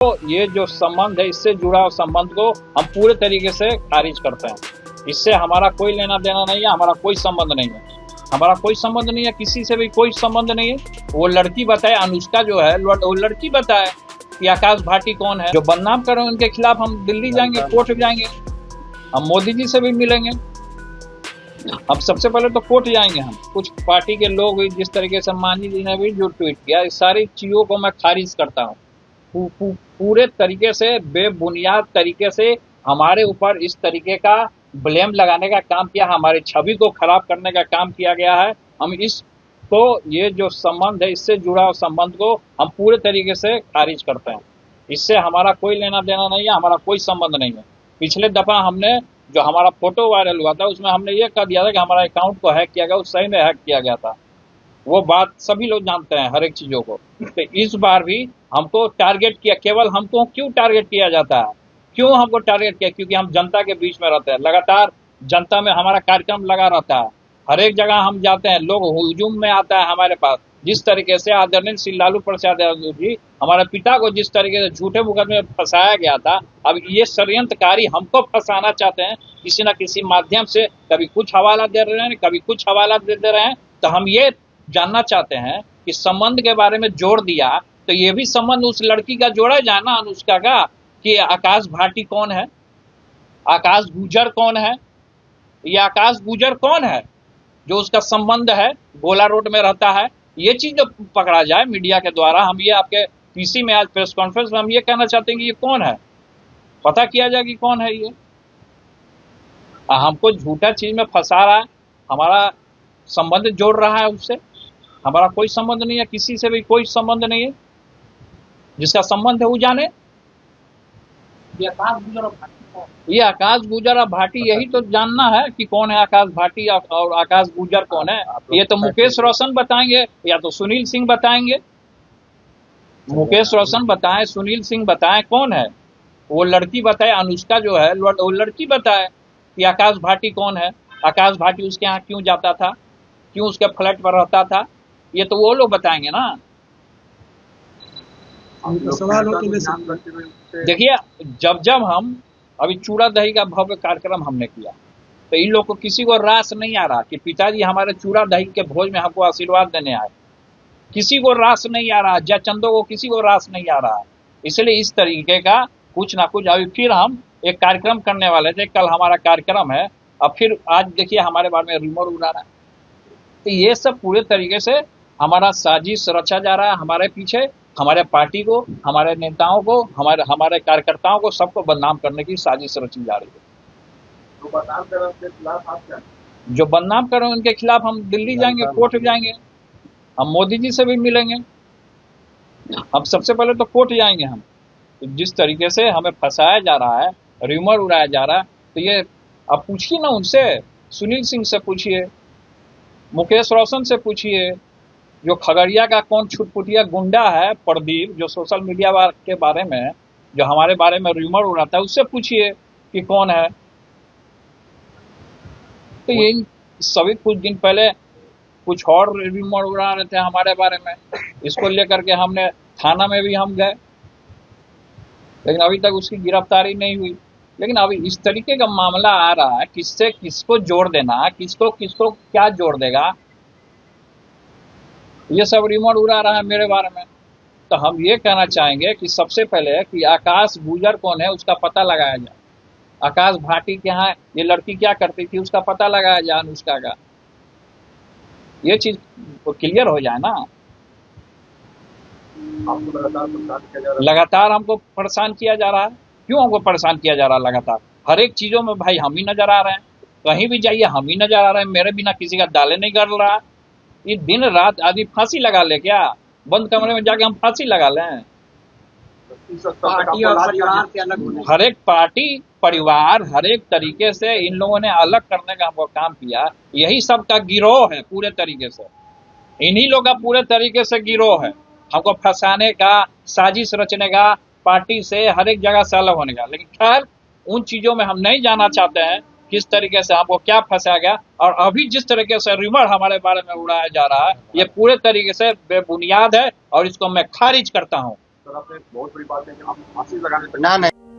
तो ये जो संबंध है, इससे जुड़ा हुआ संबंध को हम पूरे तरीके से खारिज करते हैं। इससे हमारा कोई लेना देना नहीं है, हमारा कोई संबंध नहीं है, हमारा कोई संबंध नहीं है, किसी से भी कोई संबंध नहीं है। वो लड़की बताए, अनुष्का जो है वो लड़की बताए कि आकाश भाटी कौन है। जो बदनाम कर रहे हैं उनके खिलाफ हम दिल्ली जाएंगे, कोर्ट जाएंगे, हम मोदी जी से भी मिलेंगे। अब सबसे पहले तो कोर्ट जाएंगे हम। कुछ पार्टी के लोग जिस तरीके से मांझी जी ने भी जो ट्वीट किया, इस सारी चीजों को मैं खारिज करता हूँ। पूरे तरीके से बेबुनियाद तरीके से हमारे ऊपर इस तरीके का ब्लेम लगाने का काम किया, हमारी छवि को खराब करने का काम किया गया है। हम इसको, ये जो संबंध है, इससे जुड़ा हुआ संबंध को हम पूरे तरीके से खारिज करते हैं। इससे हमारा कोई लेना देना नहीं है, हमारा कोई संबंध नहीं है। पिछले दफा हमने जो हमारा फोटो वायरल हुआ था उसमें हमने ये कह दिया था कि हमारा अकाउंट को हैक किया गया, उस सही में हैक किया गया था। वो बात सभी लोग जानते हैं, हर एक चीजों को। तो इस बार भी हमको टारगेट किया। केवल हमको क्यों टारगेट किया जाता है? क्यों हमको टारगेट किया? क्योंकि हम जनता के बीच में रहते हैं, लगातार जनता में हमारा कार्यक्रम लगा रहता है। हर एक जगह हम जाते हैं, लोग हुजूम में आता है हमारे पास। जिस तरीके से आदरणीय श्री लालू प्रसाद यादव जी, हमारे पिता को जिस तरीके से झूठे मुकदमे में फंसाया गया था, अब ये षड्यंत्रकारी हमको फंसाना चाहते हैं किसी न किसी माध्यम से। कभी कुछ हवाला दे रहे हैं, कभी कुछ हवाला दे रहे हैं। तो हम ये जानना चाहते हैं कि संबंध के बारे में जोड़ दिया, तो ये भी संबंध उस लड़की का जोड़ा जाए ना, अनुष्का का, कि आकाश भाटी कौन है, आकाश गुजर कौन है। ये आकाश गुजर कौन है जो उसका संबंध है, गोला रोड में रहता है। ये चीज जो पकड़ा जाए मीडिया के द्वारा। हम ये आपके पीसी में आज प्रेस कॉन्फ्रेंस में हम ये कहना चाहते हैं कि ये कौन है, पता किया जाए कि कौन है ये। हमको झूठा चीज में फंसा रहा है, हमारा संबंध जोड़ रहा है उससे। हमारा कोई संबंध नहीं है, किसी से भी कोई संबंध नहीं है। जिसका संबंध है वो जाने। ये आकाश गुजर और भाटी, यही तो जानना है कि कौन है आकाश भाटी और आकाश गुजर कौन है। ये तो मुकेश रोशन बताएंगे या तो सुनील सिंह बताएंगे। मुकेश रोशन बताएं, सुनील सिंह बताएं कौन है। वो लड़की बताए, अनुष्का जो है वो लड़की बताए कि आकाश भाटी कौन है। आकाश भाटी उसके यहाँ क्यों जाता था, क्यों उसके फ्लैट पर रहता था, ये तो वो लोग बताएंगे ना। देखिए, जब हम अभी चूड़ा दही का भव्य कार्यक्रम हमने किया, तो इन लोग को किसी को रास नहीं आ रहा कि पिताजी हमारे चूड़ा दही के भोज में हमको आशीर्वाद देने आए। किसी को रास नहीं आ रहा, जयचंदो को किसी को रास नहीं आ रहा। इसलिए इस तरीके का कुछ ना कुछ अभी फिर हम एक कार्यक्रम करने वाले थे। कल हमारा कार्यक्रम है, अब फिर आज देखिए हमारे बारे में रूमर उड़ा रहा है। तो ये सब पूरे तरीके से हमारा साजिश रचा जा रहा है। हमारे पीछे हमारे पार्टी को, हमारे नेताओं को, हमारे कार्यकर्ताओं को, सबको बदनाम करने की साजिश रची जा रही है। जो बदनाम कर रहे हैं उनके खिलाफ हम दिल्ली जाएंगे, कोर्ट जाएंगे, हम मोदी जी से भी मिलेंगे। अब सबसे पहले तो कोर्ट जाएंगे हम। तो जिस तरीके से हमें फंसाया जा रहा है, रूमर उड़ाया जा रहा है, तो ये अब पूछिए ना उनसे, सुनील सिंह से पूछिए, मुकेश रोशन से पूछिए, जो खगड़िया का कौन छुटपुटिया गुंडा है प्रदीप, जो सोशल मीडिया के बारे में, जो हमारे बारे में रूमर उड़ाता है, उससे पूछिए कि कौन है। तो यही सभी कुछ दिन पहले कुछ और रूमर उड़ा रहे थे हमारे बारे में। इसको लेकर के हमने थाना में भी हम गए, लेकिन अभी तक उसकी गिरफ्तारी नहीं हुई। लेकिन अभी इस तरीके का मामला आ रहा है, किससे किसको जोड़ देना, किसको किसको क्या जोड़ देगा, ये सब रिमोट उड़ा रहा है मेरे बारे में। तो हम ये कहना चाहेंगे कि सबसे पहले कि आकाश गुजर कौन है उसका पता लगाया जाए। आकाश भाटी के यहाँ ये लड़की क्या करती थी उसका पता लगाया जाए, अनुष्का का। ये चीज क्लियर हो जाए ना। लगातार हमको परेशान किया जा रहा है। क्यों हमको परेशान किया जा रहा है लगातार? हर एक चीजों में भाई हम ही नजर आ रहे हैं, कहीं भी जाइए हम ही नजर आ रहे हैं। मेरे बिना किसी का दाले नहीं कर रहा। ये दिन रात आदमी फांसी लगा ले क्या? बंद कमरे में जाके हम फांसी लगा लें? पार्टी और परिवार से अलग होने, हर एक पार्टी परिवार हर एक तरीके से इन लोगों ने अलग करने का हमको काम किया। यही सबका गिरोह है पूरे तरीके से, इन्हीं लोग का पूरे तरीके से गिरोह है, हमको फंसाने का, साजिश रचने का, पार्टी से हर एक जगह से अलग होने का। लेकिन खैर उन चीजों में हम नहीं जाना चाहते हैं, किस तरीके से हमको क्या फंसाया गया। और अभी जिस तरीके से रूमर हमारे बारे में उड़ाया जा रहा है, ये पूरे तरीके से बेबुनियाद है और इसको मैं खारिज करता हूँ। तरफ से बहुत बड़ी बात है कि आप फांसी लगाने तक ना नहीं